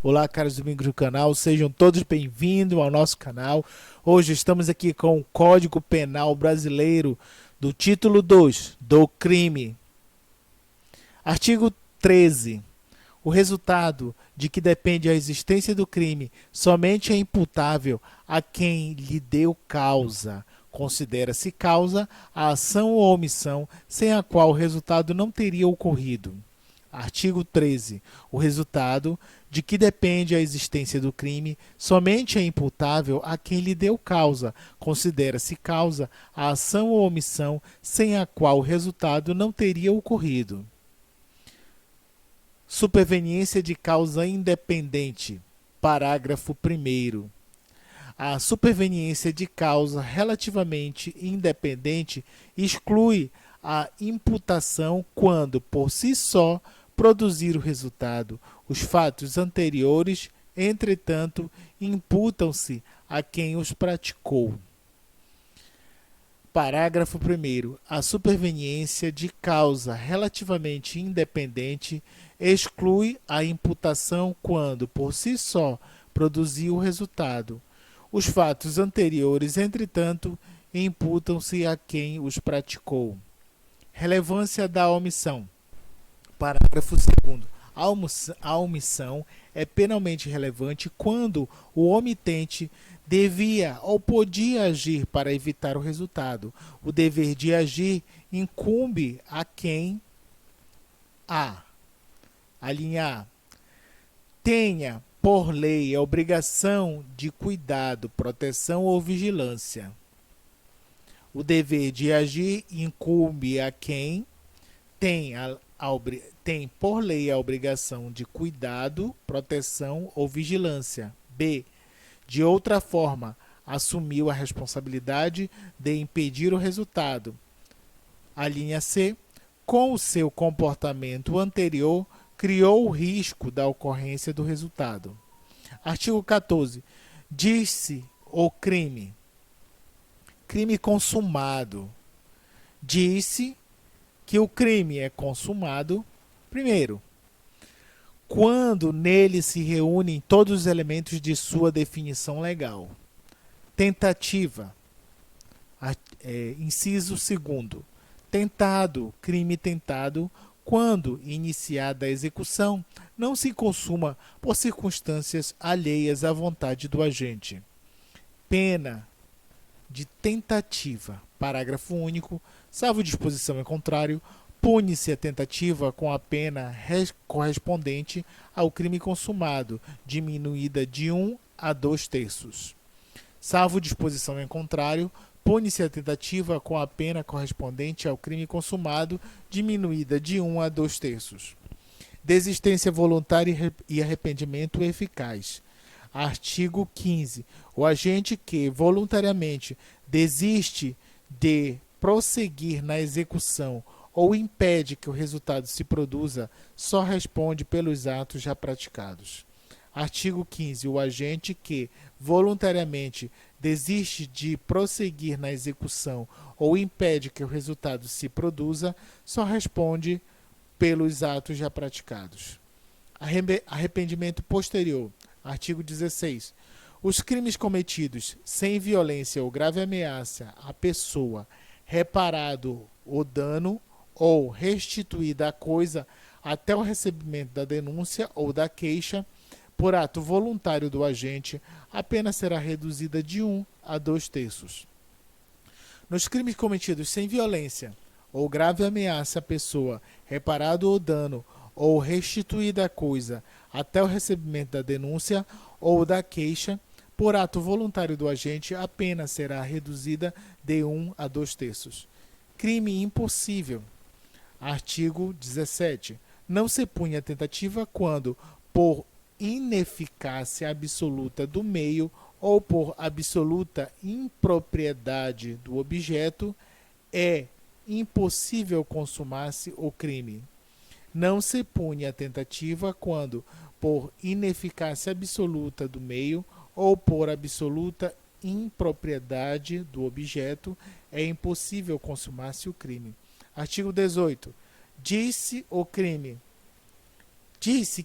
Olá, caros amigos do canal, sejam todos bem-vindos ao nosso canal. Hoje estamos aqui com o Código Penal Brasileiro do título 2 do crime. Artigo 13. O resultado de que depende a existência do crime somente é imputável a quem lhe deu causa. Considera-se causa a ação ou omissão sem a qual o resultado não teria ocorrido. Artigo 13. O resultado de que depende a existência do crime somente é imputável a quem lhe deu causa. Considera-se causa a ação ou omissão sem a qual o resultado não teria ocorrido. Superveniência de causa independente. Parágrafo 1º. A superveniência de causa relativamente independente exclui a imputação quando, por si só, produzir o resultado. Os fatos anteriores, entretanto, imputam-se a quem os praticou. Parágrafo 1º. A superveniência de causa relativamente independente exclui a imputação quando, por si só, produziu o resultado. Os fatos anteriores, entretanto, imputam-se a quem os praticou. Relevância da omissão. Parágrafo 2º. A omissão é penalmente relevante quando o omitente devia ou podia agir para evitar o resultado. O dever de agir incumbe a quem a linha A tenha por lei a obrigação de cuidado, proteção ou vigilância. O dever de agir incumbe a quem tem por lei a obrigação de cuidado, proteção ou vigilância. B. De outra forma, assumiu a responsabilidade de impedir o resultado. A linha C. Com o seu comportamento anterior, criou o risco da ocorrência do resultado. Artigo 14. Diz-se o crime. Crime consumado. Diz-se que o crime é consumado, primeiro, quando nele se reúnem todos os elementos de sua definição legal. Tentativa. Inciso 2º. Tentado, crime tentado, quando iniciada a execução, não se consuma por circunstâncias alheias à vontade do agente. Pena de tentativa. Parágrafo único. Salvo disposição em contrário, pune-se a tentativa com a pena correspondente ao crime consumado, diminuída de 1 a 2/3. Salvo disposição em contrário, pune-se a tentativa com a pena correspondente ao crime consumado, diminuída de 1 a 2/3. Desistência voluntária e arrependimento eficaz. Artigo 15. O agente que voluntariamente desiste de prosseguir na execução ou impede que o resultado se produza, só responde pelos atos já praticados. Artigo 15. O agente que voluntariamente desiste de prosseguir na execução ou impede que o resultado se produza, só responde pelos atos já praticados. Arrependimento posterior. Artigo 16. Os crimes cometidos sem violência ou grave ameaça à pessoa, reparado o dano ou restituída a coisa até o recebimento da denúncia ou da queixa, por ato voluntário do agente, a pena será reduzida de 1 a 2/3. Nos crimes cometidos sem violência ou grave ameaça à pessoa, reparado o dano ou restituída a coisa até o recebimento da denúncia ou da queixa, por ato voluntário do agente, a pena será reduzida de 1 a 2/3. Crime impossível. Artigo 17. Não se pune a tentativa quando, por ineficácia absoluta do meio ou por absoluta impropriedade do objeto, é impossível consumar-se o crime. Não se pune a tentativa quando, por ineficácia absoluta do meio ou por absoluta impropriedade do objeto, é impossível consumar-se o crime. Artigo 18. Disse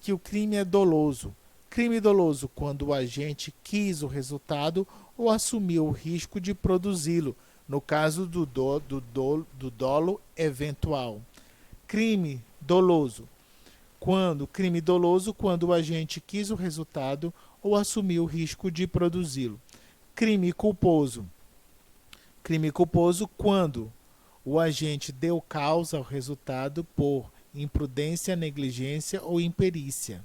que o crime é doloso, Crime doloso, quando o agente quis o resultado ou assumiu o risco de produzi-lo, no caso do dolo eventual. Crime doloso, quando o agente quis o resultado ou assumiu o risco de produzi-lo. Crime culposo. Crime culposo, quando o agente deu causa ao resultado por imprudência, negligência ou imperícia.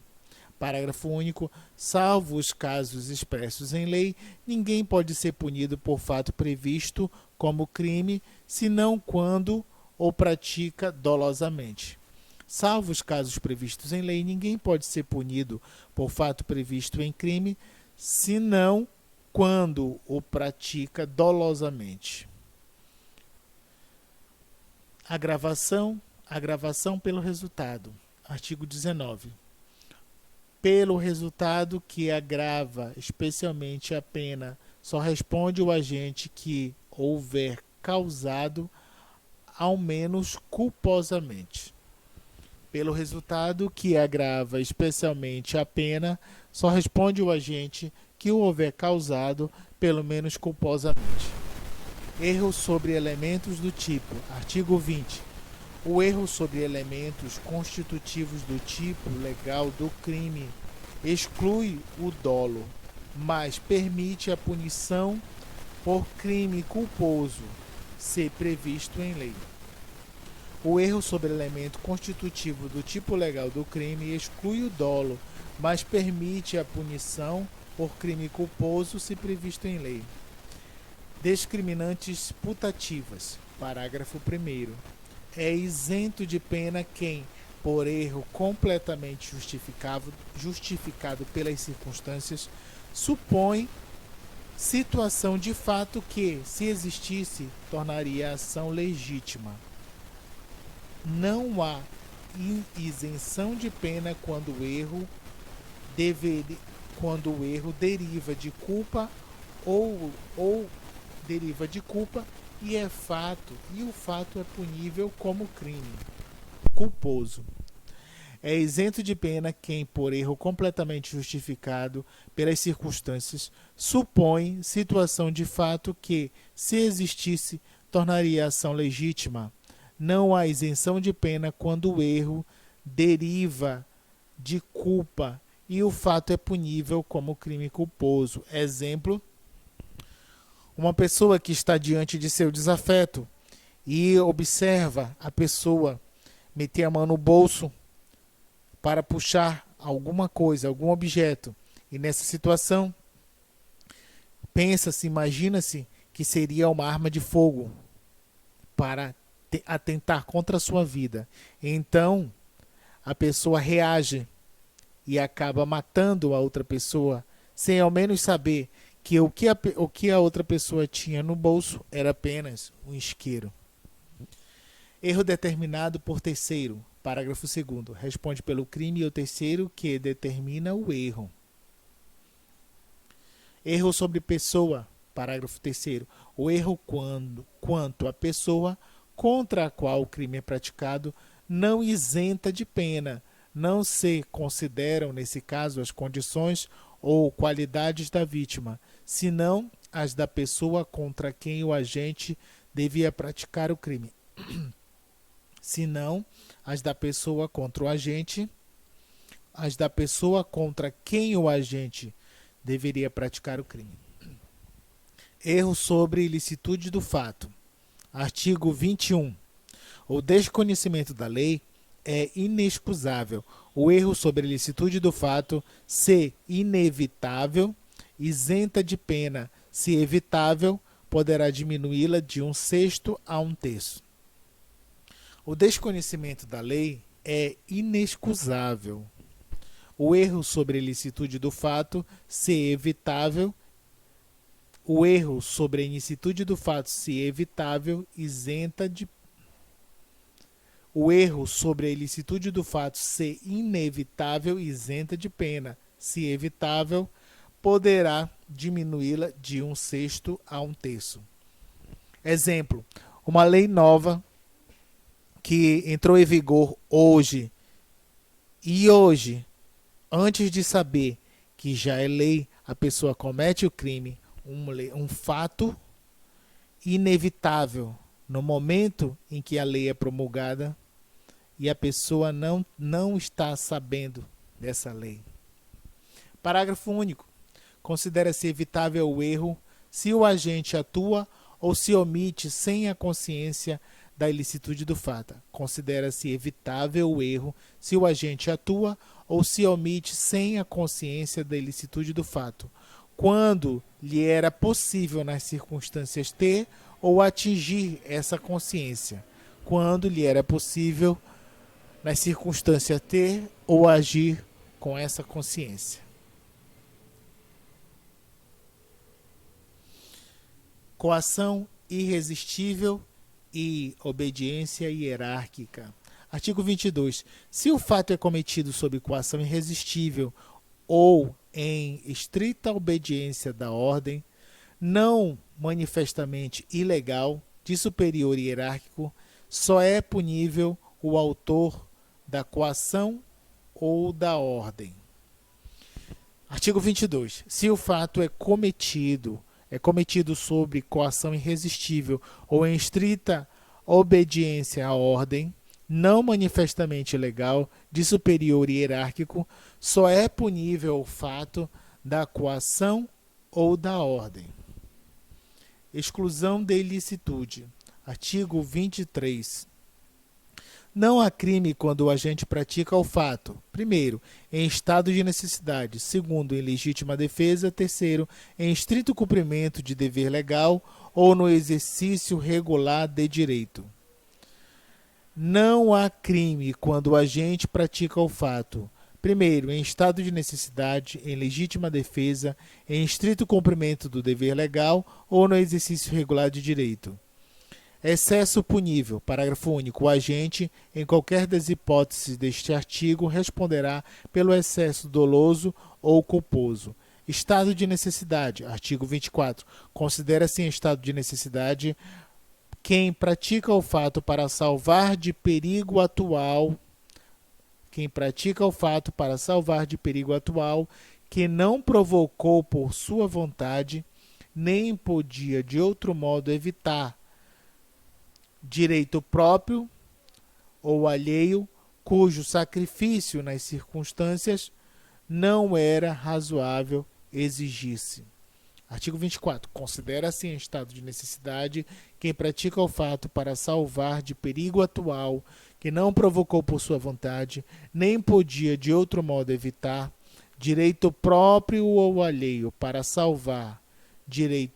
Parágrafo único. Salvo os casos expressos em lei, ninguém pode ser punido por fato previsto como crime, senão quando o pratica dolosamente. Salvo os casos previstos em lei, ninguém pode ser punido por fato previsto em crime, senão quando o pratica dolosamente. Agravação pelo resultado. Artigo 19. Pelo resultado que agrava especialmente a pena, só responde o agente que houver causado, ao menos culposamente. Pelo resultado que agrava especialmente a pena, só responde o agente que o houver causado, pelo menos culposamente. Erro sobre elementos do tipo. Artigo 20. O erro sobre elementos constitutivos do tipo legal do crime exclui o dolo, mas permite a punição por crime culposo, se previsto em lei. O erro sobre elemento constitutivo do tipo legal do crime exclui o dolo, mas permite a punição por crime culposo, se previsto em lei. Discriminantes putativas. Parágrafo 1º. É isento de pena quem, por erro completamente justificado pelas circunstâncias, supõe situação de fato que, se existisse, tornaria a ação legítima. Não há isenção de pena quando o erro deriva de culpa ou deriva de culpa e o fato é punível como crime culposo. É isento de pena quem, por erro completamente justificado pelas circunstâncias, supõe situação de fato que, se existisse, tornaria a ação legítima. Não há isenção de pena quando o erro deriva de culpa e o fato é punível como crime culposo. Exemplo: uma pessoa que está diante de seu desafeto e observa a pessoa meter a mão no bolso para puxar alguma coisa, algum objeto. E nessa situação, pensa-se, imagina-se que seria uma arma de fogo para atentar contra a sua vida. Então, a pessoa reage e acaba matando a outra pessoa, sem ao menos saber que o que a outra pessoa tinha no bolso era apenas um isqueiro. Erro determinado por terceiro. Parágrafo 2º. Responde pelo crime o terceiro que determina o erro. Erro sobre pessoa. Parágrafo 3º. O erro quanto à pessoa contra a qual o crime é praticado não isenta de pena. Não se consideram, nesse caso, as condições ou qualidades da vítima, senão as da pessoa contra quem o agente devia praticar o crime. Senão as da pessoa contra o agente, as da pessoa contra quem o agente deveria praticar o crime. Erro sobre ilicitude do fato. Artigo 21. O desconhecimento da lei é inexcusável. O erro sobre a ilicitude do fato, se inevitável, isenta de pena, se evitável, poderá diminuí-la de 1/6 a 1/3. O desconhecimento da lei é inexcusável. O erro sobre a ilicitude do fato, se evitável, o erro sobre a ilicitude do fato, se evitável, isenta de O erro sobre a ilicitude do fato ser inevitável isenta de pena, se evitável, poderá diminuí-la de 1/6 a 1/3. Exemplo: uma lei nova que entrou em vigor hoje, antes de saber que já é lei, a pessoa comete o crime, um fato inevitável no momento em que a lei é promulgada e a pessoa não está sabendo dessa lei. Parágrafo único. Considera-se evitável o erro se o agente atua ou se omite sem a consciência da ilicitude do fato. Considera-se evitável o erro se o agente atua ou se omite sem a consciência da ilicitude do fato, quando lhe era possível nas circunstâncias ter ou atingir essa consciência, quando lhe era possível nas circunstâncias ter ou agir com essa consciência. Coação irresistível e obediência hierárquica. Artigo 22. Se o fato é cometido sob coação irresistível ou em estrita obediência da ordem, não manifestamente ilegal, de superior hierárquico, só é punível o autor da coação ou da ordem. Artigo 22. Se o fato é cometido sob coação irresistível ou em estrita obediência à ordem, não manifestamente ilegal, de superior hierárquico, só é punível o fato da coação ou da ordem. Exclusão de ilicitude. Artigo 23. Não há crime quando o agente pratica o fato, primeiro, em estado de necessidade, segundo, em legítima defesa, terceiro, em estrito cumprimento de dever legal ou no exercício regular de direito. Não há crime quando o agente pratica o fato, primeiro, em estado de necessidade, em legítima defesa, em estrito cumprimento do dever legal ou no exercício regular de direito. Excesso punível. Parágrafo único. O agente, em qualquer das hipóteses deste artigo, responderá pelo excesso doloso ou culposo. Estado de necessidade. Artigo 24. Considera-se em estado de necessidade quem pratica o fato para salvar de perigo atual, que não provocou por sua vontade, nem podia de outro modo evitar, direito próprio ou alheio, cujo sacrifício nas circunstâncias não era razoável exigir-se. Artigo 24. Considera-se em estado de necessidade quem pratica o fato para salvar de perigo atual, que não provocou por sua vontade, nem podia de outro modo evitar, direito próprio ou alheio, para salvar de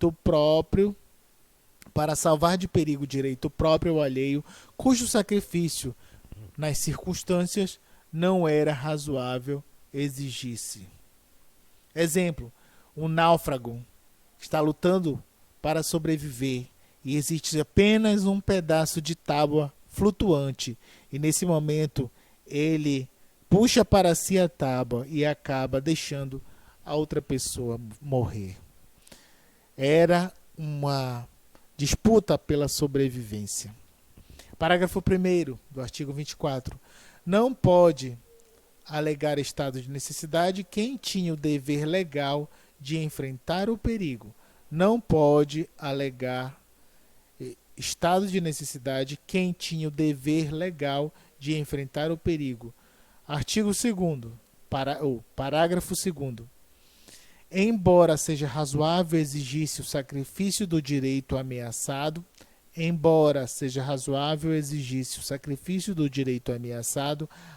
perigo direito próprio ou alheio, cujo sacrifício nas circunstâncias não era razoável exigir-se. Exemplo: um náufrago está lutando para sobreviver e existe apenas um pedaço de tábua flutuante e nesse momento ele puxa para si a tábua e acaba deixando a outra pessoa morrer. Era uma disputa pela sobrevivência. Parágrafo 1º do artigo 24. Não pode alegar estado de necessidade quem tinha o dever legal de enfrentar o perigo. Não pode alegar estado de necessidade quem tinha o dever legal de enfrentar o perigo. Artigo 2º, parágrafo 2º. Embora seja razoável exigir-se o sacrifício do direito ameaçado,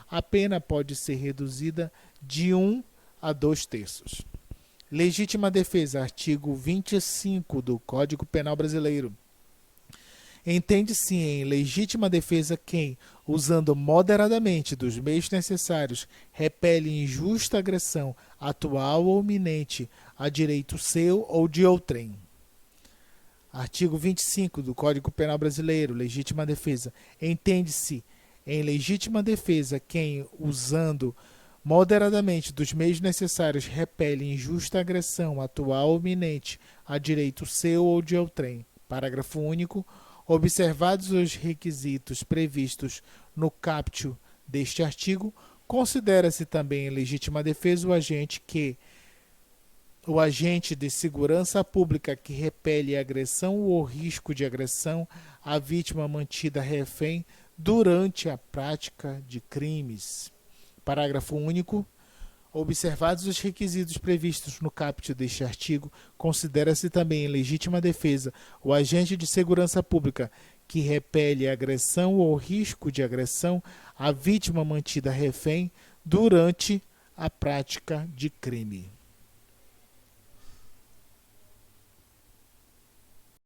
a pena pode ser reduzida de 1 a 2/3. Legítima defesa. Artigo 25 do Código Penal Brasileiro. Entende-se em legítima defesa quem, usando moderadamente dos meios necessários, repele injusta agressão atual ou iminente a direito seu ou de outrem. Artigo 25 do Código Penal Brasileiro. Legítima defesa. Entende-se em legítima defesa quem, usando moderadamente dos meios necessários, repele injusta agressão atual ou iminente a direito seu ou de outrem. Parágrafo único. Observados os requisitos previstos no caput deste artigo, considera-se também em legítima defesa o agente que, o agente de segurança pública que repele a agressão ou risco de agressão à vítima mantida refém durante a prática de crimes. Parágrafo único. Observados os requisitos previstos no caput deste artigo, considera-se também em legítima defesa o agente de segurança pública que repele a agressão ou risco de agressão à vítima mantida refém durante a prática de crime.